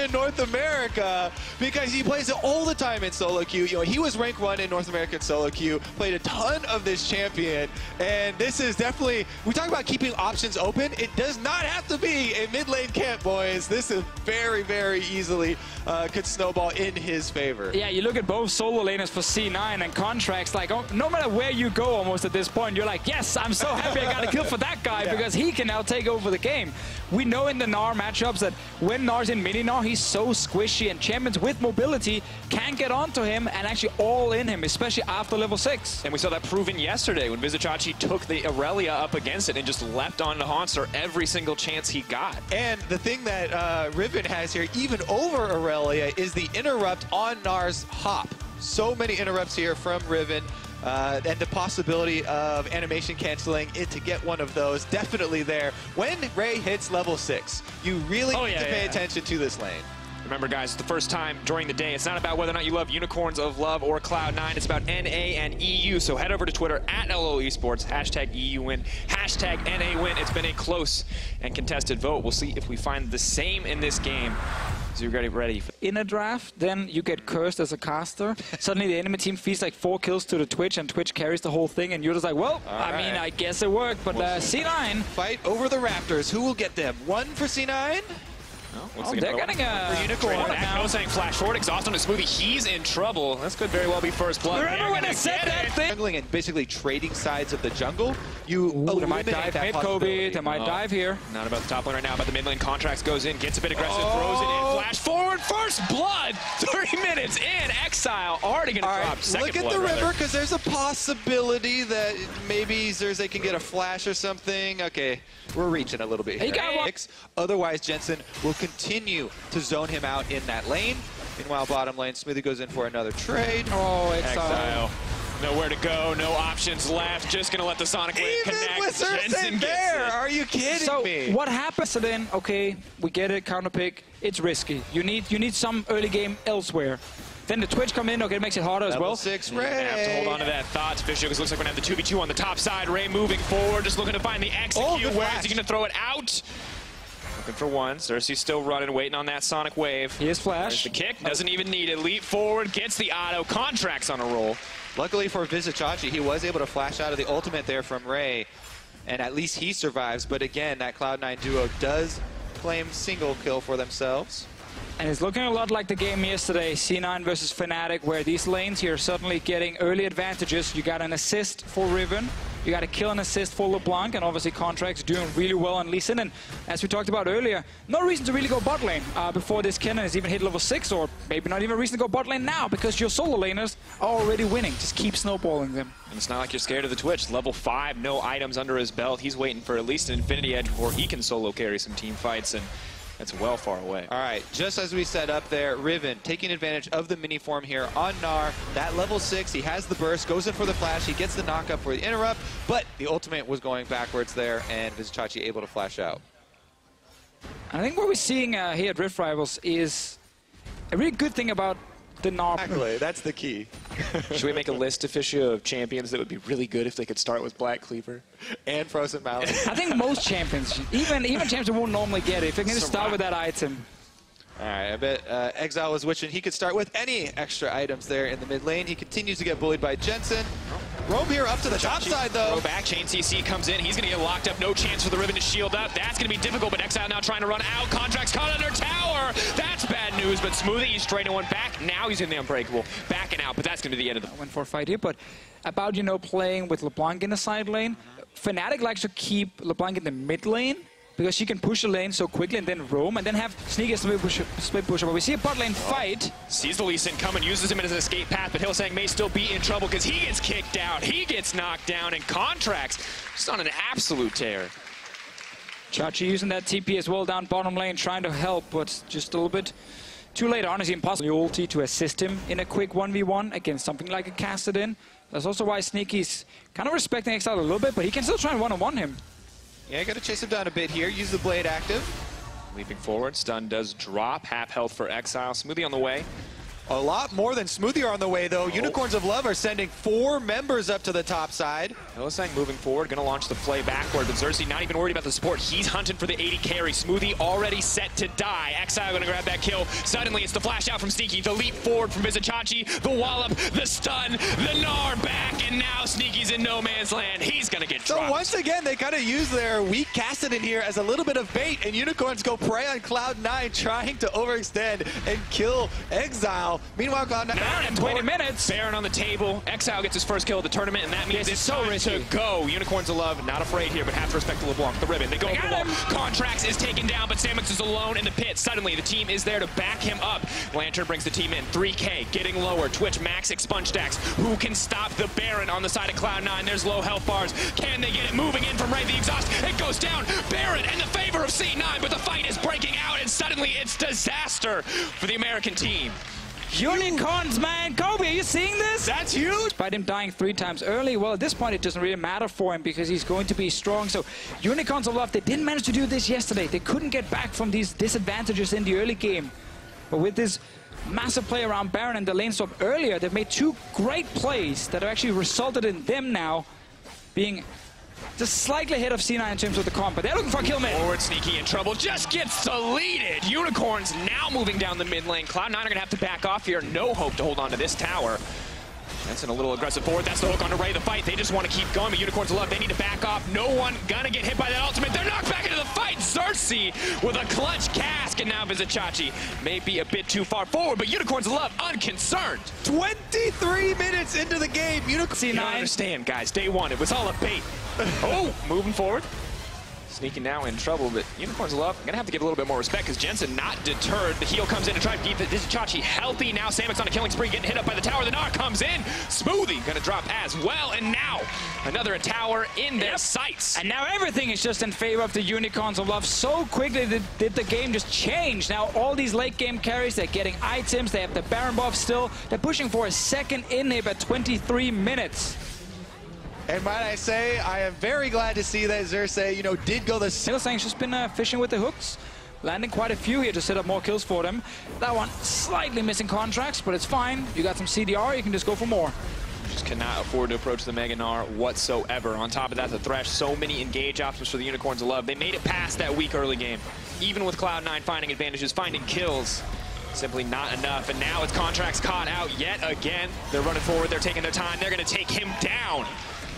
in North America because he plays it all the time in solo queue. You know, he was rank 1 in North American solo queue, played a ton of this champion, and this is definitely, we talk about keeping options open. It does not have to be a mid lane camp, boys. This is very, very easily could snowball in his favor. Yeah, you look at both solo laners for C9 and Contracts, like, no matter where you go almost at this point, you're like, yes, I'm so happy I got a kill for that guy because he can now take over the game. We know in the Gnar matchups that when Gnar's in mini Gnar, he's so squishy, and champions with mobility can get onto him and actually all in him, especially after level 6. And we saw that proven yesterday when Vizicachi took the Aurelia up against it and just leapt onto Haunster every single chance he got. And the thing that Riven has here, even over Aurelia, is the interrupt on Gnar's hop. So many interrupts here from Riven. And the possibility of animation canceling it to get one of those definitely there. When Ray hits level 6, you really need to pay attention to this lane. Remember, guys, it's the first time during the day. It's not about whether or not you love Unicorns of Love or Cloud9. It's about NA and EU. So head over to Twitter at LOL Esports, hashtag EU win, hashtag NA win. It's been a close and contested vote. We'll see if we find the same in this game. So you're ready. In a draft, then you get cursed as a caster. Suddenly the enemy team feeds like 4 kills to the Twitch, and Twitch carries the whole thing, and you're just like, well, I mean, I guess it worked, but C9. Fight over the Raptors. Who will get them? One for C9? Oh, they're getting a unicorn. No saying flash forward, exhaust on a Smoothie. He's in trouble. This could very well be first blood. Remember when I said that thing? Jungling and basically trading sides of the jungle, you they might dive mid, Kobe. They might dive here. Not about the top lane right now, but the mid lane. Contracts goes in, gets a bit aggressive, throws it in, flash forward, first blood. 30 minutes in, Exile already going to drop second blood. Look at the river, because there's a possibility that maybe Xerxes can get a flash or something. Okay, we're reaching a little bit here. Otherwise, Jensen will continue to zone him out in that lane. Meanwhile, bottom lane, Smoothie goes in for another trade. Oh, Exile. Nowhere to go, no options left. Just gonna let the Sonic Wave connect. Even with Xerxes there, are you kidding me? So what happens then? Okay, we get it, counter pick. It's risky. You need some early game elsewhere. Then the Twitch come in, okay, it makes it harder as well. Level 6 Ray. Have to hold on to that thought. Fisher, because looks like we're gonna have the 2v2 on the top side. Ray moving forward, just looking to find the execute. Where is he gonna throw it out? Looking for one. Xerxes still running, waiting on that Sonic Wave. He is flash. There's the kick, doesn't even need it. Leap forward, gets the auto. Contracts on a roll. Luckily for Vizicachi, he was able to flash out of the ultimate there from Ray, and at least he survives. But again, that Cloud9 duo does claim single kill for themselves. And it's looking a lot like the game yesterday, C9 versus Fnatic, where these lanes here are suddenly getting early advantages. You got an assist for Riven, you got a kill and assist for LeBlanc, and obviously Contracts doing really well on Lee Sin. And as we talked about earlier, no reason to really go bot lane before this Kennen has even hit level 6, or maybe not even a reason to go bot lane now, because your solo laners are already winning. Just keep snowballing them. And it's not like you're scared of the Twitch. Level 5, no items under his belt. He's waiting for at least an Infinity Edge before he can solo carry some team fights, and that's well far away. All right, just as we said up there, Riven taking advantage of the mini form here on Gnar. That level 6, he has the burst, goes in for the flash, he gets the knockup for the interrupt, but the ultimate was going backwards there, and Vizicachi able to flash out. I think what we're seeing here at Rift Rivals is a really good thing about the Gnar. Exactly, that's the key. Should we make a list, Officio, of champions that would be really good if they could start with Black Cleaver? And Frozen Mallet. I think most champions, even champions won't normally get it, if they're going to start with that item. All right, I bet Exile was wishing he could start with any extra items there in the mid lane. He continues to get bullied by Jensen. Roam here up to the top side, though. Throw back, Chain CC comes in. He's going to get locked up. No chance for the Riven to shield up. That's going to be difficult, but Exile now trying to run out. Contracts caught under tower. That's bad news, but Smoothie, he's straight one back. Now he's in the Unbreakable. Backing out, but that's going to be the end of the... Went for a fight here, but about, you know, playing with LeBlanc in the side lane, Fnatic likes to keep LeBlanc in the mid lane, because she can push the lane so quickly and then roam and then have sneaky split pusher. But we see a bot lane fight. Sees the Lee Sin coming, uses him as an escape path, but Hillsang may still be in trouble because he gets kicked out. He gets knocked down, and Contracts just on an absolute tear. Chachi using that TP as well down bottom lane, trying to help, but just a little bit too late. Honestly, impossible ulti to assist him in a quick 1v1 against something like a Cassidin. That's also why Sneaky's kind of respecting Exile a little bit, but he can still try and one-on-one him. Yeah, got to chase him down a bit here. Use the blade active. Leaping forward, stun does drop. Half health for Exile. Smoothie on the way. A lot more than Smoothie are on the way, though. Unicorns of Love are sending 4 members up to the top side. Hylissang moving forward, going to launch the play backward, but Xerxes not even worried about the support. He's hunting for the 80 carry. Smoothie already set to die. Exile going to grab that kill. Suddenly, it's the flash out from Sneaky, the leap forward from Vizichachi, the wallop, the stun, the Gnar back, and now Sneaky's in no man's land. He's going to get dropped. So once again, they kind of use their weak casting in here as a little bit of bait, and Unicorns go prey on Cloud9, trying to overextend and kill Exile. Meanwhile, Cloud9 Baron in 20 minutes. Baron on the table. Exile gets his first kill of the tournament, and that means it's so risky to go. Unicorns of Love not afraid here, but have to respect the LeBlanc, the ribbon. They go over the wall. Contracts is taken down, but Samux is alone in the pit. Suddenly, the team is there to back him up. Lantern brings the team in. 3K getting lower. Twitch max expunge stacks. Who can stop the Baron on the side of Cloud9? There's low health bars. Can they get it moving in from right the exhaust? It goes down. Baron in the favor of C9, but the fight is breaking out, and suddenly it's disaster for the American team. Unicorns, man. Kobe, are you seeing this? That's huge. Despite him dying 3 times early, well, at this point, it doesn't really matter for him because he's going to be strong. So Unicorns of Love, they didn't manage to do this yesterday. They couldn't get back from these disadvantages in the early game. But with this massive play around Baron and the lane swap earlier, they've made 2 great plays that have actually resulted in them now being just slightly ahead of C9 in terms of the comp, but they're looking for a kill mid. Forward Sneaky in trouble, just gets deleted. Unicorns now moving down the mid lane. Cloud9 are going to have to back off here. No hope to hold on to this tower. Jensen a little aggressive forward. That's the hook on Ray the fight. They just want to keep going, but Unicorns of Love, they need to back off. No one gonna get hit by that ultimate. They're knocked back into the fight. Xerxes with a clutch cask, and now Vizichachi may be a bit too far forward, but Unicorns of Love unconcerned. 23 minutes into the game. Unicorns. You don't understand, guys. Day 1, it was all a bait. Oh, moving forward. Sneaking now in trouble, but Unicorns of Love gonna have to give a little bit more respect because Jensen not deterred. The heal comes in to try to keep Vizichachi healthy. Now Samux on a killing spree, getting hit up by the tower. The Gnar comes in. Smoothie gonna drop as well, and now another tower in their sights. And now everything is just in favor of the Unicorns of Love. So quickly did the game just change. Now all these late game carries, they're getting items. They have the Baron buff still. They're pushing for a second inhib at 23 minutes. And might I say, I am very glad to see that Xerxes, did go the... Hylissang's just been fishing with the hooks, landing quite a few here to set up more kills for them. That one slightly missing contracts, but it's fine. You got some CDR, you can just go for more. Just cannot afford to approach the Mega Gnar whatsoever. On top of that, the Thresh, so many engage options for the Unicorns of Love. They made it past that weak early game. Even with Cloud9 finding advantages, finding kills, simply not enough. And now it's Contracts caught out yet again. They're running forward, they're taking their time, they're gonna take him down.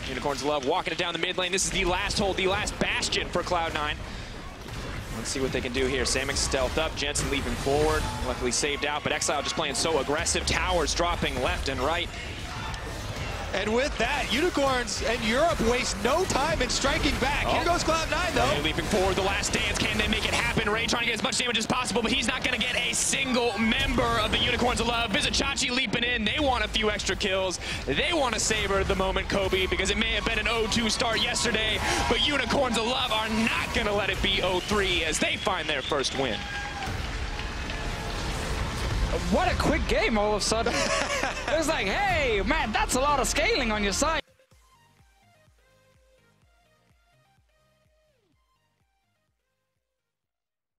Unicorns of Love walking it down the mid lane. This is the last hold, the last bastion for Cloud9. Let's see what they can do here. Samux stealthed up, Jensen leaping forward. Luckily saved out, but Exile just playing so aggressive. Towers dropping left and right. And with that, Unicorns and Europe waste no time in striking back. Here goes Cloud9, though. Ray leaping forward, the last dance. Can they make it happen? Ray trying to get as much damage as possible, but he's not going to get a single member of the Unicorns of Love. Vizichachi leaping in. They want a few extra kills. They want to savor the moment, Kobe, because it may have been an 0-2 start yesterday, but Unicorns of Love are not going to let it be 0-3 as they find their first win. What a quick game all of a sudden. It was like, hey, man, that's a lot of scaling on your side.